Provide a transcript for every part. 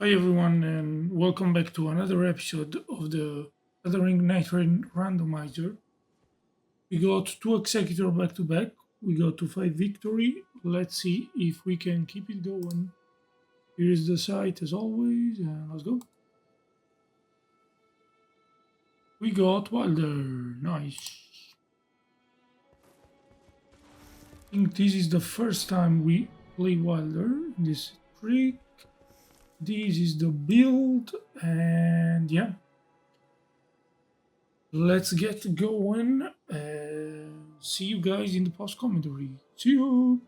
Hi everyone, and welcome back to another episode of the Elden Nightreign randomizer. We got two executor back to back. We got to five victory. Let's see if we can keep it going. Here is the site as always, and let's go. We got Wylder. Nice. I think this is the first time we play Wylder in this trick. This is the build, and yeah, let's get going. See you guys in the post commentary. See you.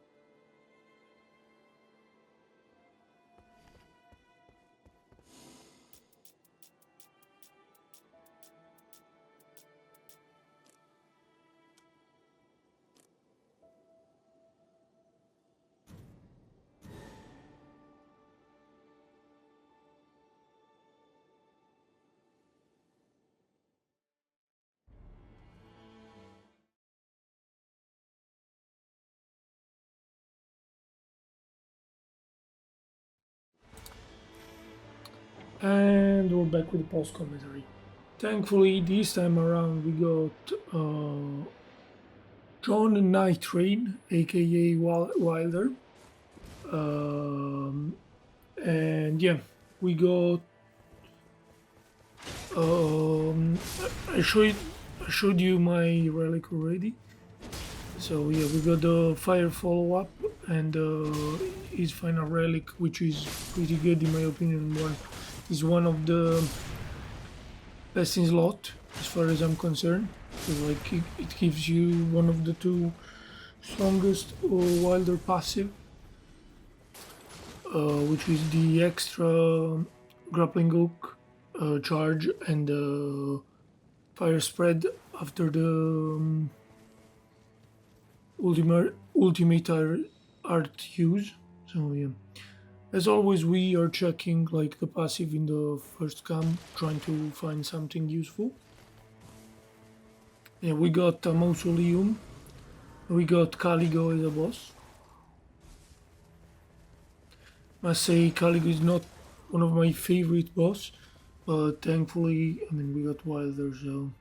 And we're back with the post commentary. Thankfully, this time around we got John Nightreign, aka Wylder. Um, and yeah, we got. Um, I showed I showed you my relic already. So yeah, we got the fire follow up and his final relic, which is pretty good in my opinion. One is one of the best in slot as far as I'm concerned. So like it gives you one of the two strongest Wilder passive, which is the extra grappling hook charge and fire spread after the ultimate art use. So yeah. As always, we are checking like the passive in the first cam, trying to find something useful. Yeah, we got a mausoleum. We got Caligo as a boss. Must say Caligo is not one of my favorite boss, but thankfully, I mean, we got Wylder, so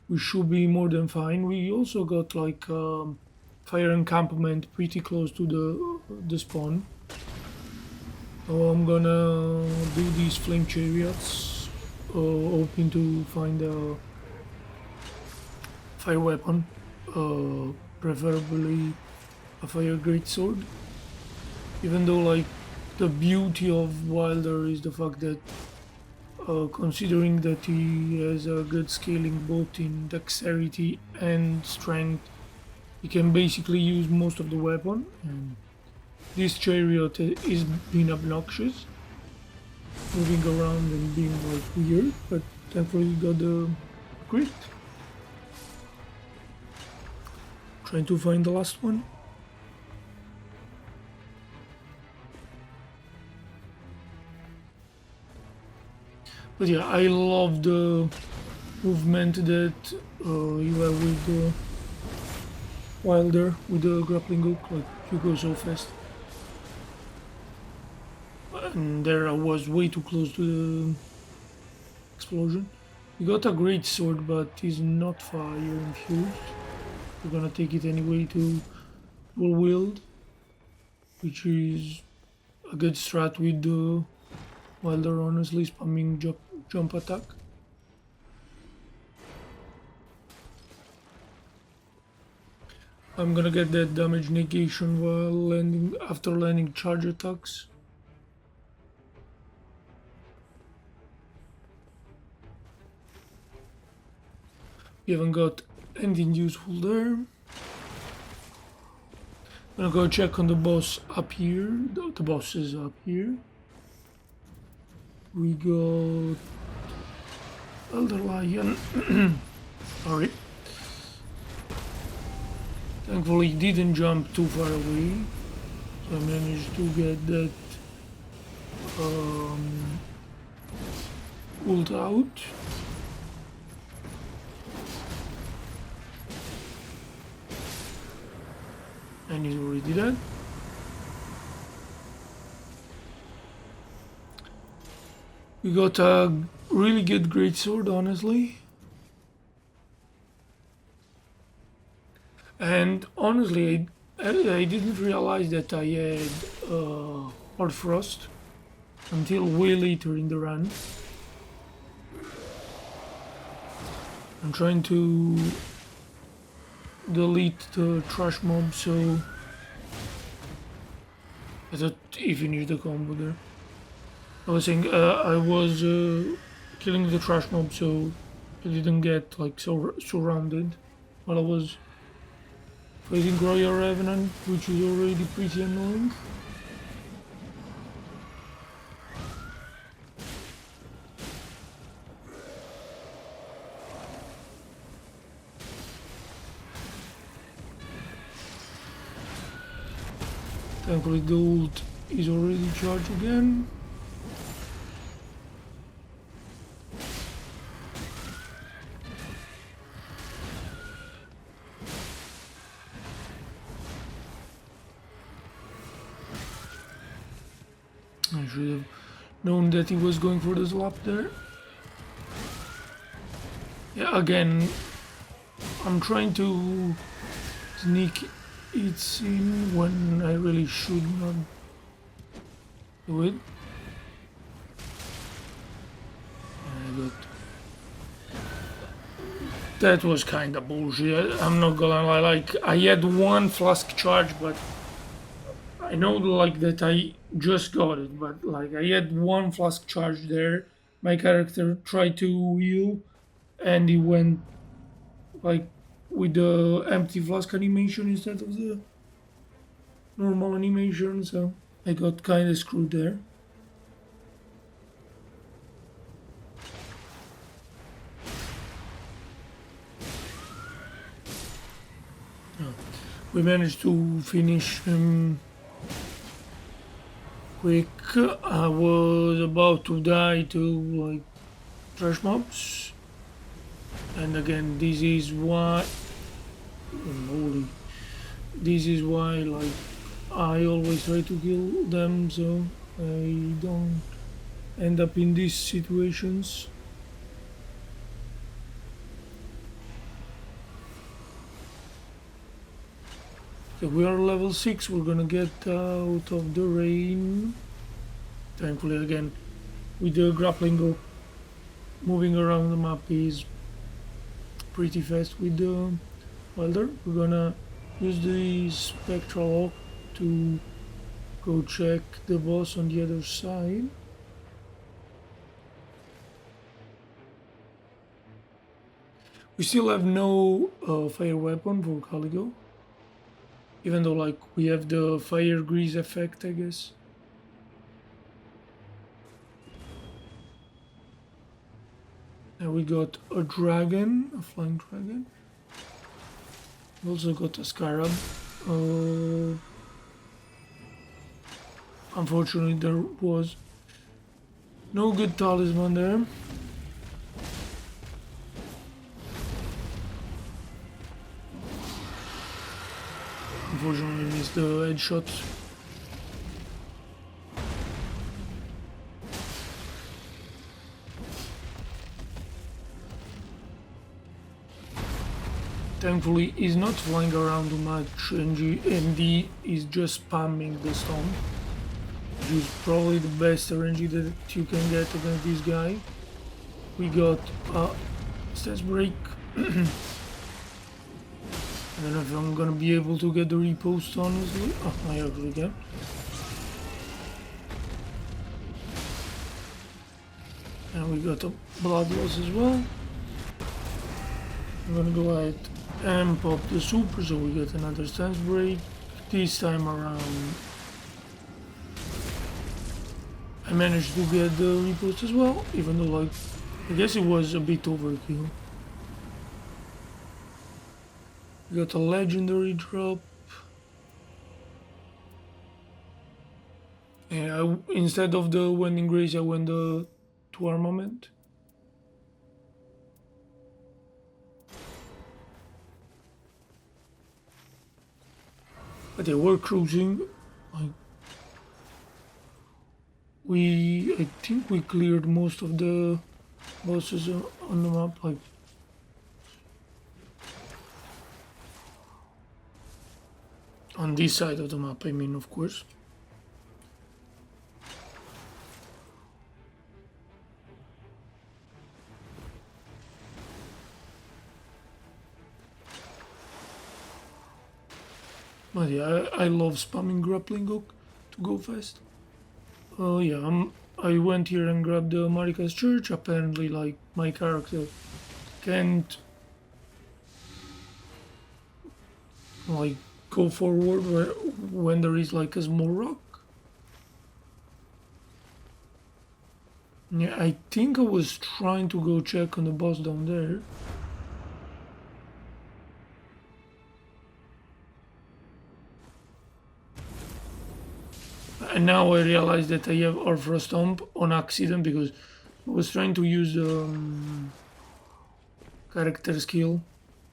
we should be more than fine. We also got like fire encampment pretty close to the spawn. Oh, I'm gonna do these flame chariots, hoping to find a fire weapon, preferably a fire greatsword. Even though, like, the beauty of Wilder is the fact that, considering that he has a good scaling both in dexterity and strength, he can basically use most of the weapon. And this chariot is being obnoxious, moving around and being like weird, but thankfully he got the crit. Trying to find the last one. But yeah, I love the movement that you have with the Wilder, with the grappling hook, like you go so fast. And there I was way too close to the explosion. He got a great sword, but he's not fire infused. We're gonna take it anyway to dual wield, which is a good strat with the Wilder, honestly, spamming jump attack. I'm gonna get that damage negation while landing after landing charge attacks. We haven't got anything useful there. I'm gonna go check on the boss up here. The boss is up here. We got Elder Lion. Sorry. Thankfully, he didn't jump too far away, so I managed to get that ult out. And he's already dead. We got a really good greatsword, honestly. And honestly, I didn't realize that I had Hard Frost until way later in the run. I'm trying to delete the trash mob, so I thought he finished the combo there. I was saying I was killing the trash mob, so I didn't get like surrounded while I was fighting Royal Revenant, which is already pretty annoying. Thankfully the ult is already charged again. I should have known that he was going for the slap there. Yeah, again, I'm trying to sneak it in when I really should not do it. Good. That was kinda bullshit. I'm not gonna lie, like I had one flask charge, but I know like that I just got it, but like I had one flask charge there. My character tried to heal and he went like with the empty flask animation instead of the normal animation, so I got kinda screwed there. We managed to finish quick. I was about to die to like trash mobs, and again this is why holy, this is why like I always try to kill them so I don't end up in these situations. Okay, we are level 6, we're gonna get out of the rain. Thankfully again, with the grappling hook, moving around the map is pretty fast with the Wylder. We're gonna use the spectral hook to go check the boss on the other side. We still have no fire weapon for Caligo, even though like we have the fire grease effect, I guess. And we got a dragon, a flying dragon. We also got a scarab. Unfortunately, there was no good talisman there. Unfortunately, missed the headshot. Thankfully, he's not flying around too much, and he is just spamming the stone, which is probably the best RNG that you can get against this guy. We got a stance break. I don't know if I'm gonna be able to get the repost, honestly. Oh, I actually can. And we got a blood loss as well. I'm gonna go ahead and pop the super so we get another stance break. This time around I managed to get the repost as well, even though like I guess it was a bit overkill. We got a legendary drop. Yeah, instead of the Wending Grace I went to Armament. But they were cruising like I think we cleared most of the bosses on the map, like on this side of the map, I mean, of course. But yeah, I love spamming grappling hook to go fast. Oh yeah, I went here and grabbed the Marika's Church. Apparently, like, my character can't like go forward when there is like a small rock. Yeah, I think I was trying to go check on the boss down there. And now I realize that I have Orfrost Stomp on accident because I was trying to use character skill.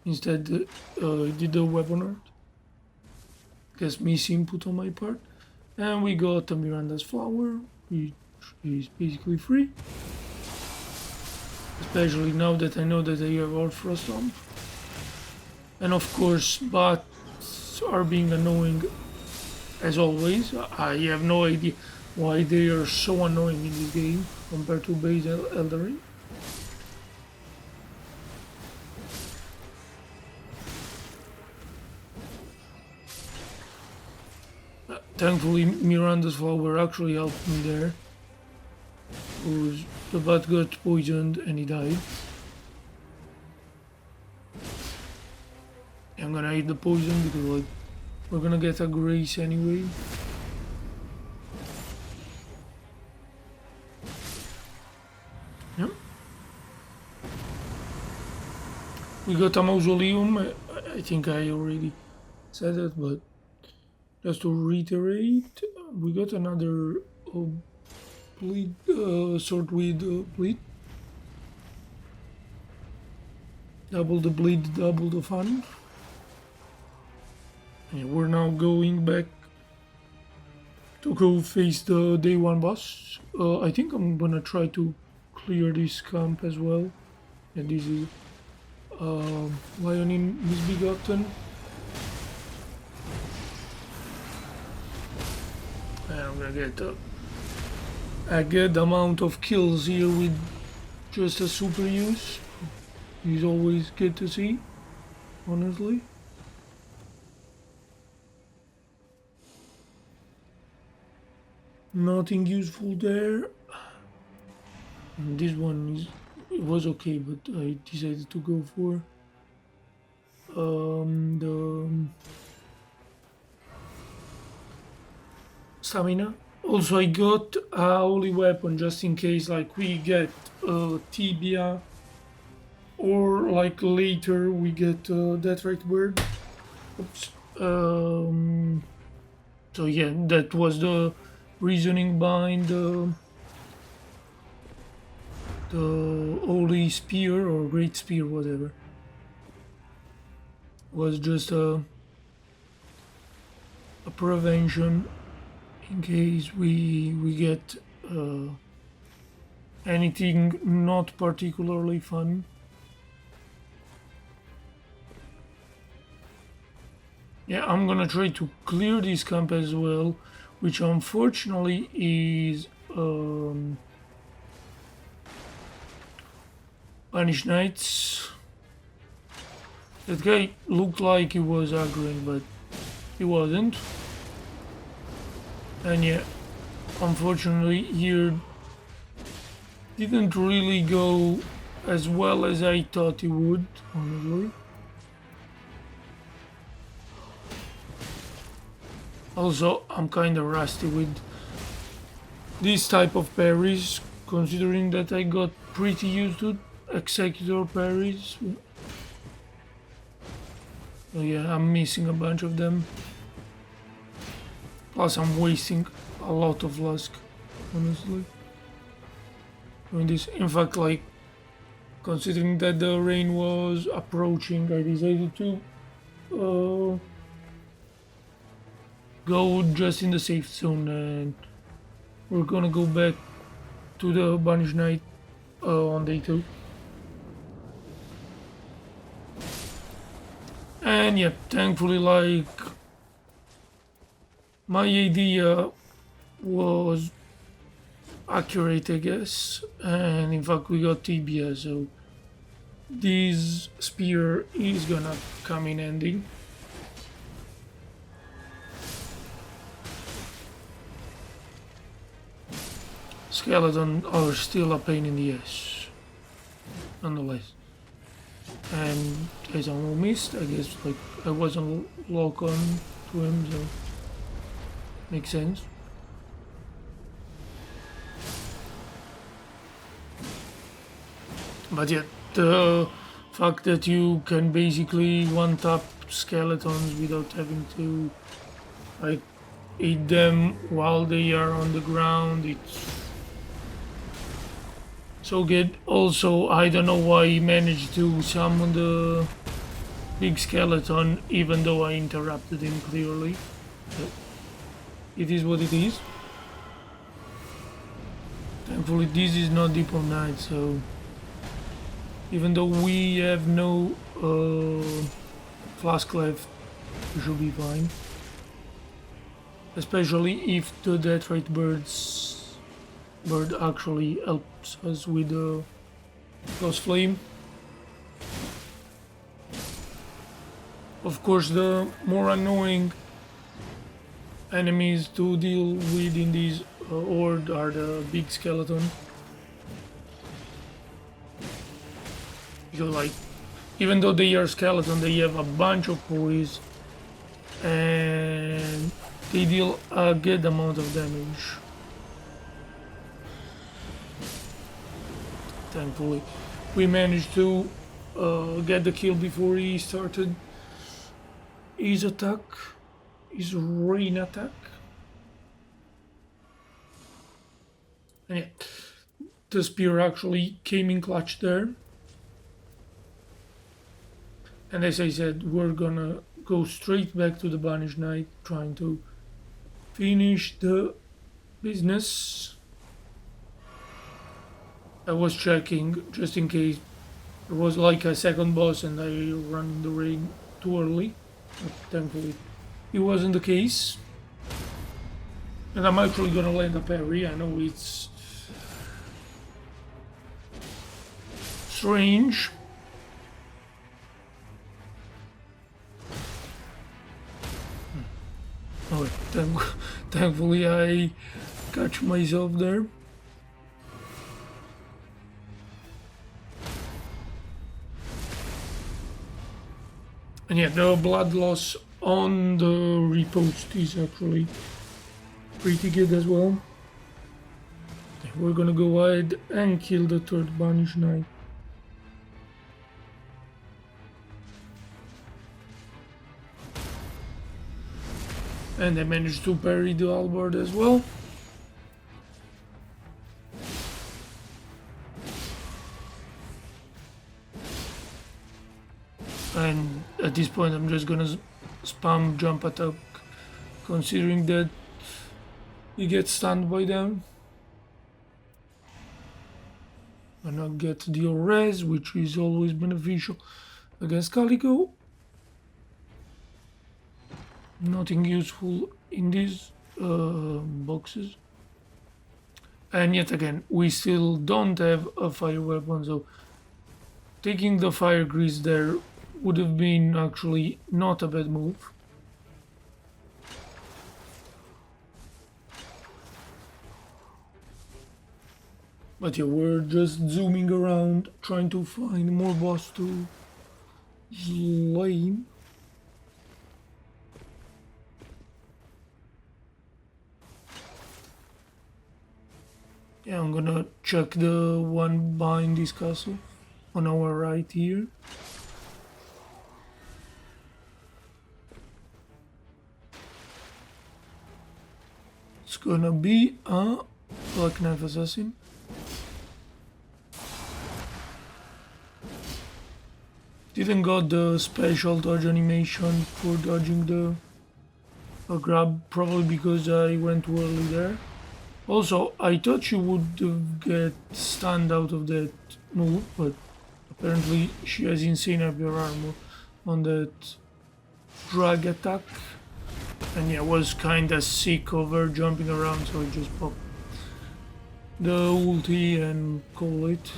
Instead, did the weapon art. Guess misinput on my part. And we got a Miranda's Flower, which is basically free. Especially now that I know that I have Orfrost Stomp. And of course, bats are being annoying as always. I have no idea why they are so annoying in this game compared to base Elden Ring. Thankfully, Miranda's Flower actually helped me there. Because the bat got poisoned and he died. I'm gonna eat the poison because like we're gonna get a grace anyway. Yep. We got a mausoleum. I think I already said that, but just to reiterate, we got another bleed, sword with bleed. Double the bleed, double the fun. And we're now going back to go face the day 1 boss. I think I'm gonna try to clear this camp as well. And this is Lionin Misbegotten. And I'm gonna get a good amount of kills here with just a super use. It's always good to see, honestly. Nothing useful there. This one it was okay, but I decided to go for the stamina. Also, I got a holy weapon just in case, like we get tibia, or like later we get that right word. Oops. So yeah, that was the reasoning behind the holy spear or great spear, whatever. Was just a prevention in case we get anything not particularly fun. Yeah, I'm gonna try to clear this camp as well, which unfortunately is Banished Knights. That guy looked like he was aggroing, but he wasn't. And yeah, unfortunately here didn't really go as well as I thought it would, honestly. Also, I'm kinda rusty with this type of parries, considering that I got pretty used to executor parries. So yeah, I'm missing a bunch of them. Plus I'm wasting a lot of lusk, honestly. Doing this, in fact, like, considering that the rain was approaching, I decided to go just in the safe zone and we're gonna go back to the Banished Knight on day 2. And yeah, thankfully, like, my idea was accurate, I guess, and in fact we got Tibia, so this spear is gonna come in handy. Skeleton are still a pain in the ass, nonetheless. And as I missed, I guess, like, I wasn't lock on to him, so makes sense. But yeah, the fact that you can basically one-tap skeletons without having to, like, eat them while they are on the ground, it's so good. Also, I don't know why he managed to summon the big skeleton even though I interrupted him clearly. But it is what it is. Thankfully this is not Deep of Night, so even though we have no flask left, we should be fine. Especially if the Deathright bird actually helps us with the Ghost Flame. Of course, the more annoying enemies to deal with in this horde are the big skeleton. Because, like, even though they are skeleton, they have a bunch of poise and they deal a good amount of damage. Thankfully, we managed to get the kill before he started his attack, his rain attack. And yeah, the spear actually came in clutch there. And as I said, we're gonna go straight back to the Banished Knight, trying to finish the business. I was checking just in case there was like a second boss and I ran the raid too early. But thankfully it wasn't the case. And I'm actually gonna land a parry. I know it's strange. Oh, thankfully I catch myself there. And yeah, the blood loss on the repost is actually pretty good as well. We're gonna go ahead and kill the third Banished Knight. And I managed to parry the halberd as well. And at this point I'm just gonna spam jump attack, considering that he gets stunned by them. And I'll get the res, which is always beneficial against Calico. Nothing useful in these boxes. And yet again, we still don't have a fire weapon, so taking the fire grease there would have been actually not a bad move. But yeah, we're just zooming around, trying to find more boss to slay. Yeah, I'm gonna check the one behind this castle on our right here. It's gonna be a Black Knife Assassin. Didn't got the special dodge animation for dodging the grab, probably because I went too early there. Also, I thought she would get stunned out of that move, but apparently she has insane heavier armor on that drag attack. And yeah, was kinda sick of her jumping around, so I just popped the ulti and call it.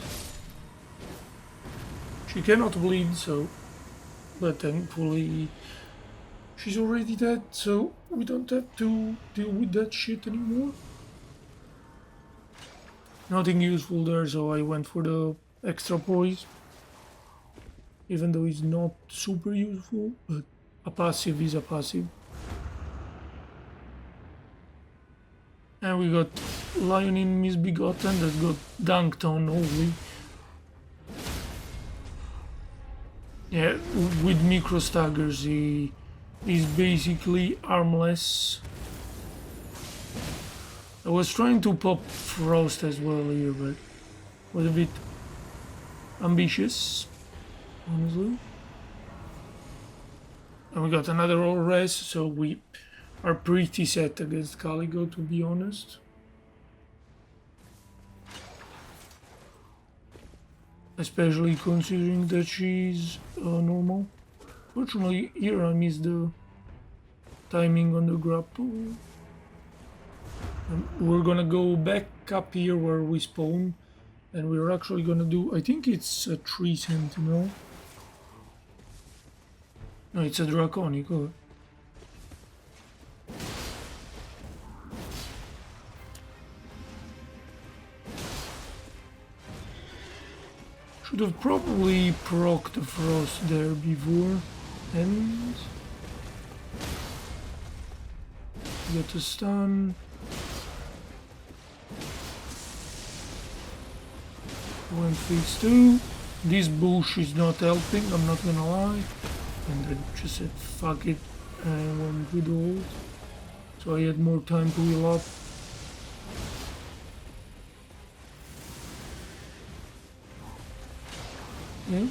She cannot bleed, so... But thankfully she's already dead, so we don't have to deal with that shit anymore. Nothing useful there, so I went for the extra poise. Even though it's not super useful, but a passive is a passive. And we got Lionin Misbegotten that got dunked on, holy. Yeah, with micro staggers he is basically armless. I was trying to pop Frost as well here, but was a bit ambitious, honestly. And we got another all res, so we are pretty set against Caligo, to be honest. Especially considering that she's normal. Fortunately, here I missed the timing on the grapple. We're gonna go back up here where we spawn, and we're actually gonna do, I think it's a tree sentinel. No, it's a draconic. Oh. Should have probably procced the frost there before, and get a stun. Went phase 2. This bush is not helping, I'm not gonna lie. And then just said fuck it and went with ult. So I had more time to heal up. Yeah.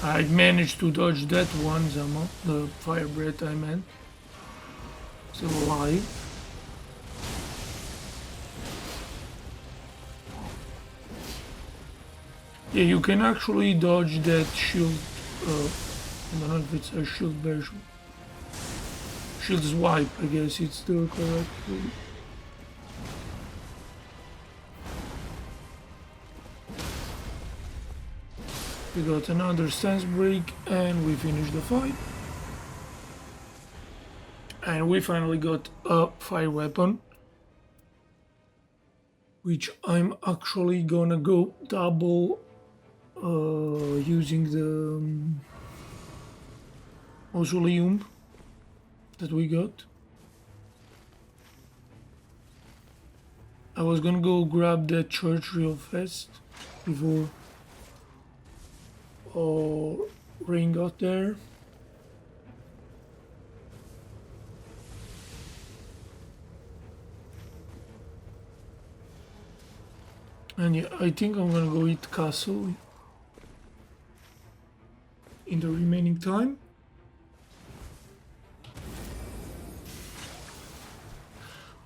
I managed to dodge that one, Zama. The fire breath I meant. Still alive. Yeah, you can actually dodge that shield. I don't know if it's a shield version. Shield swipe, I guess it's the correct word. We got another stance break and we finished the fight. And we finally got a fire weapon, which I'm actually gonna go double using the mausoleum that we got. I was gonna go grab that church real fast before Rain got there. And yeah, I think I'm gonna go hit castle in the remaining time.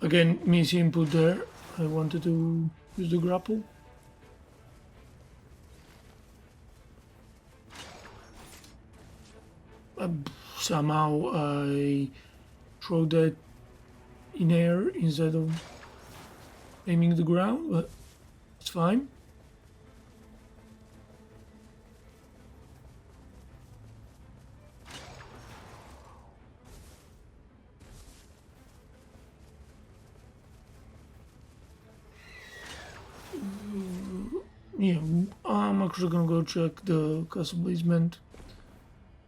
Again, miss input there. I wanted to use the grapple. Somehow I throw that in air instead of aiming the ground, but it's fine. Yeah, I'm actually gonna go check the castle basement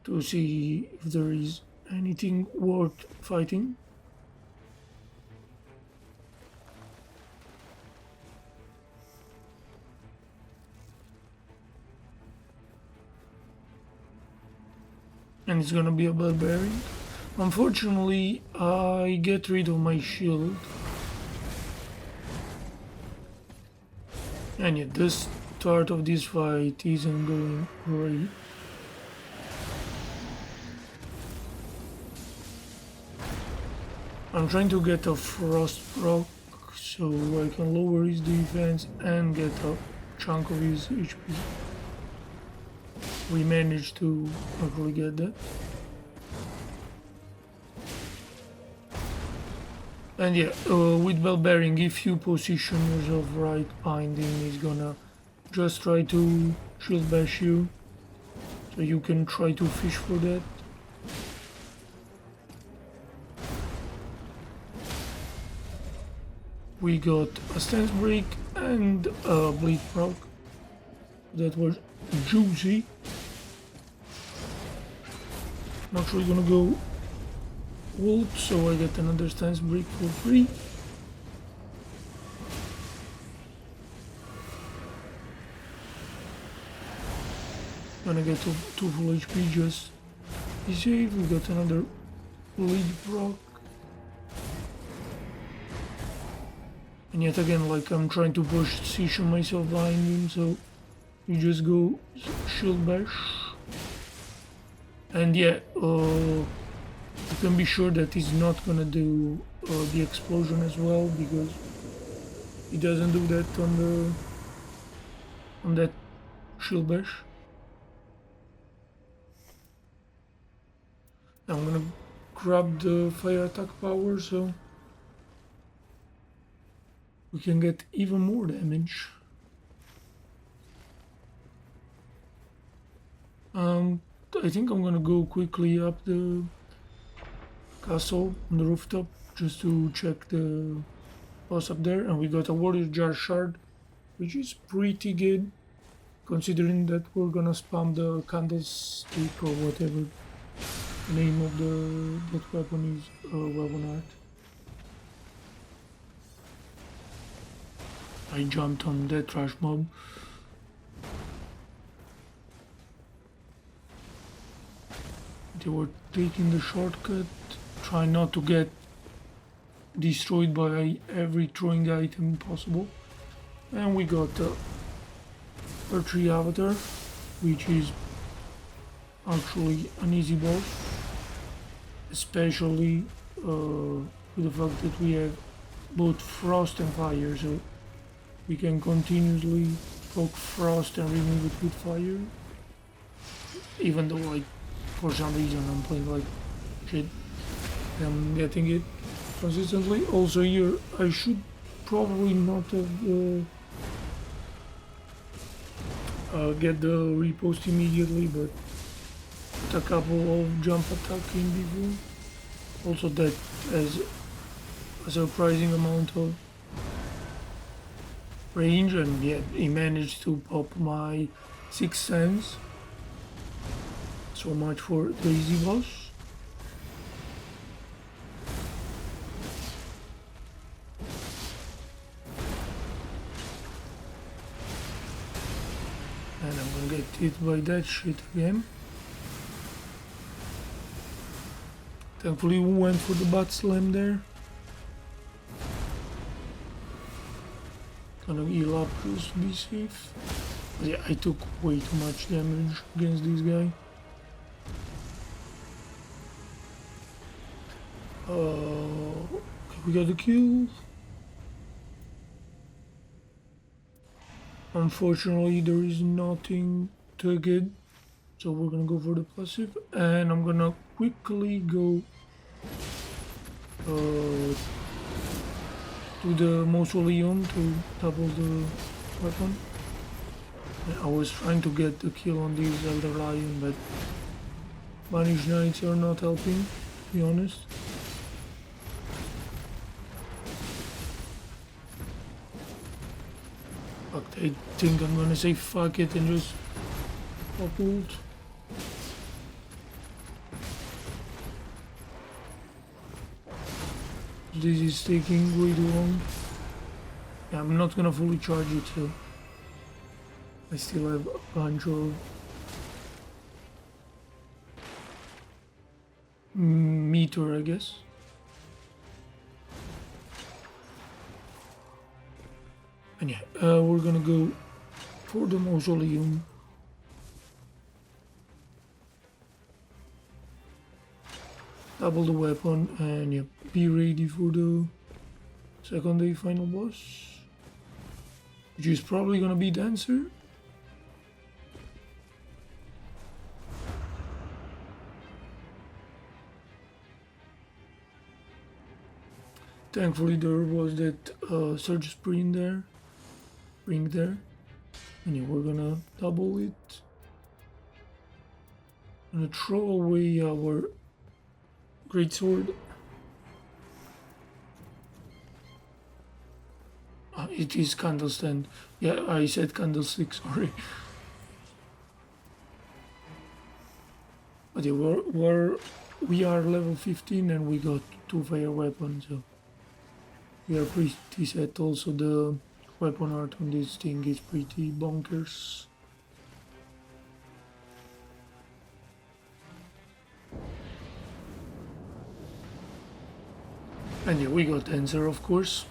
to see if there is anything worth fighting. And it's gonna be a barbarian. Unfortunately, I get rid of my shield. And yeah, the start of this fight isn't going great. I'm trying to get a frost proc so I can lower his defense and get a chunk of his HP. We managed to actually get that. And yeah, with bell bearing, if you position yourself right behind him, he's gonna just try to shield bash you. So you can try to fish for that. We got a stance break and a bleed proc. That was juicy. I'm actually gonna go ult so I get another stance break for free. Gonna get to full HP, just be safe. We got another bleed proc. And yet again, like, I'm trying to position myself behind him, so you just go shield bash. And yeah, you can be sure that he's not gonna do the explosion as well, because he doesn't do that on that shield bash. I'm gonna grab the fire attack power so we can get even more damage. I think I'm gonna go quickly up the castle on the rooftop just to check the boss up there, and we got a warrior jar shard, which is pretty good considering that we're gonna spam the candlestick or whatever the name of that weapon is, weapon art. I jumped on that trash mob. They were taking the shortcut, trying not to get destroyed by every throwing item possible. And we got the Earth-3 avatar, which is actually an easy boss, especially with the fact that we have both frost and fire, so we can continuously poke frost and remove it with fire, even though, like, for some reason I'm playing like shit. I'm getting it consistently. Also here, I should probably not have get the repost immediately, but a couple of jump attack in before. Also that has a surprising amount of range, and yeah, he managed to pop my 6th sense. So much for the easy boss. And I'm gonna get hit by that shit again. Thankfully we went for the butt slam there. Gonna heal up just to be safe. But yeah, I took way too much damage against this guy. Okay, we got the kill. Unfortunately, there is nothing to get, so we're gonna go for the passive, and I'm gonna quickly go to the mausoleum to double the weapon. I was trying to get the kill on this Elder Lion, but Banished Knights are not helping, to be honest. I think I'm gonna say fuck it and just pop ult. This is taking way too long. Yeah, I'm not gonna fully charge it, so I still have a bunch of meter, I guess. And yeah, we're gonna go for the mausoleum. Double the weapon, and yep, be ready for the second day final boss, which is probably gonna be Dancer. Thankfully there was that surge sprint there, ring there, and yeah, we're gonna double it. Gonna throw away our greatsword. It is Candlestand. Yeah, I said Candlestick, sorry. But yeah, we are level 15 and we got 2 fire weapons, so we are pretty set. Also the weapon art on this thing is pretty bonkers. And yeah, we got Dancer, of course.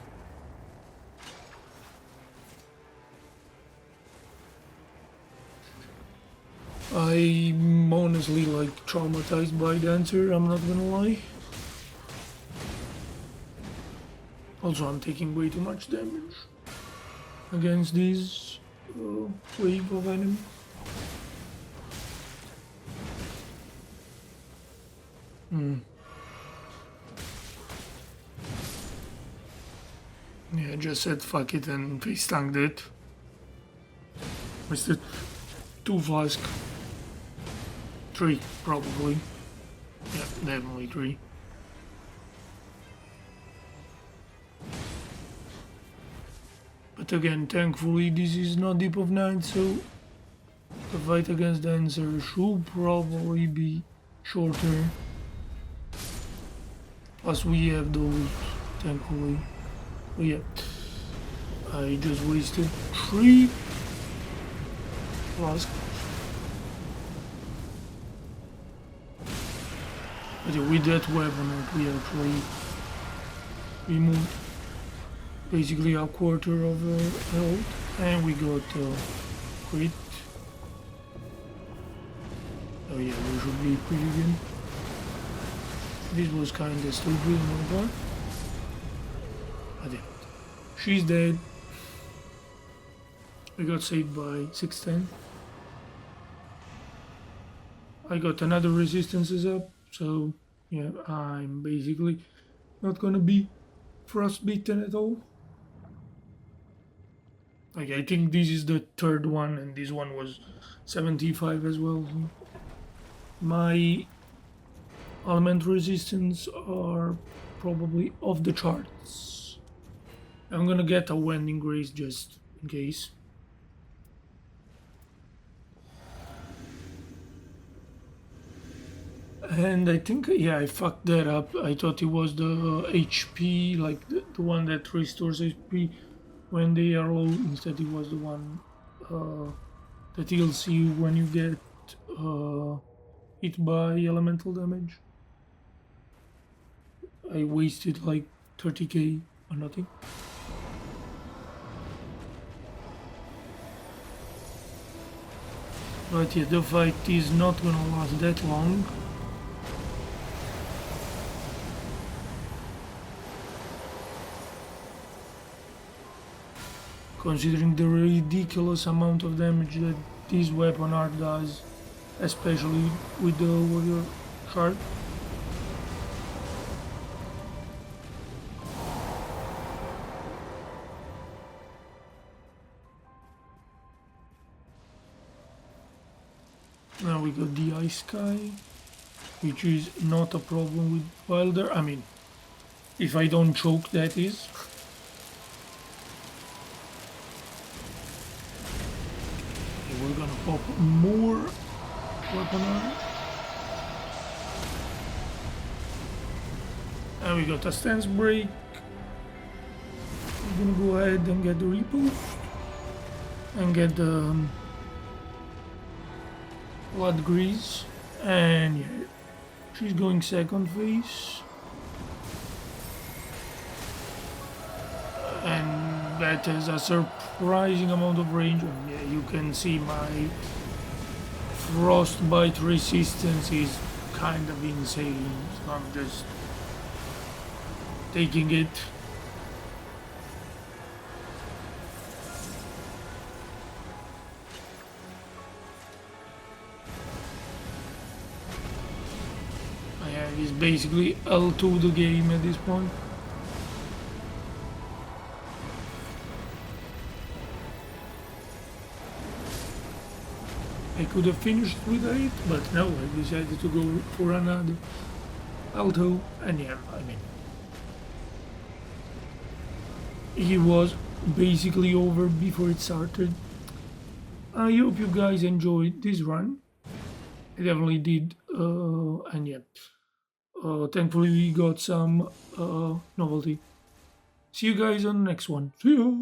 I'm honestly like traumatized by Dancer, I'm not gonna lie. Also, I'm taking way too much damage against this wave of enemies. Yeah, I just said fuck it and face tanked it. Wasted 2 flask. 3, probably. Yeah, definitely 3. But again, thankfully this is not Deep of Night, so the fight against Dancer should probably be shorter. Plus we have those, thankfully. But yeah, I just wasted 3 flasks. But yeah, with that weapon we actually removed basically a quarter of health, and we got crit. Oh yeah, we should be pretty good. This was kinda stupid on my part. But yeah, she's dead. We got saved by 610. I got another resistances up, so yeah, I'm basically not gonna be frostbitten at all. Like, I think this is the 3rd one, and this one was 75 as well. My element resistance are probably off the charts. I'm gonna get a Wending Grace just in case. And I think, yeah, I fucked that up. I thought it was the HP, like the one that restores HP when they are low. Instead it was the one that heals you when you get hit by elemental damage. I wasted like 30k or nothing. But yeah, the fight is not gonna last that long. Considering the ridiculous amount of damage that this weapon art does, especially with the warrior shard. Now we got the Ice Sky, which is not a problem with Wylder. I mean, if I don't choke, that is. We're gonna pop more weapon art. And we got a stance break. We're gonna go ahead and get the repost and get the blood grease. And yeah, she's going second phase. And that has a surprising amount of range. And yeah, you can see my frostbite resistance is kind of insane. So I'm just taking it. Yeah, he's basically L2 the game at this point. I could have finished with 8, but no, I decided to go for another L2, and yeah, I mean, he was basically over before it started. I hope you guys enjoyed this run. I definitely did, and yeah, thankfully we got some novelty. See you guys on the next one. See ya!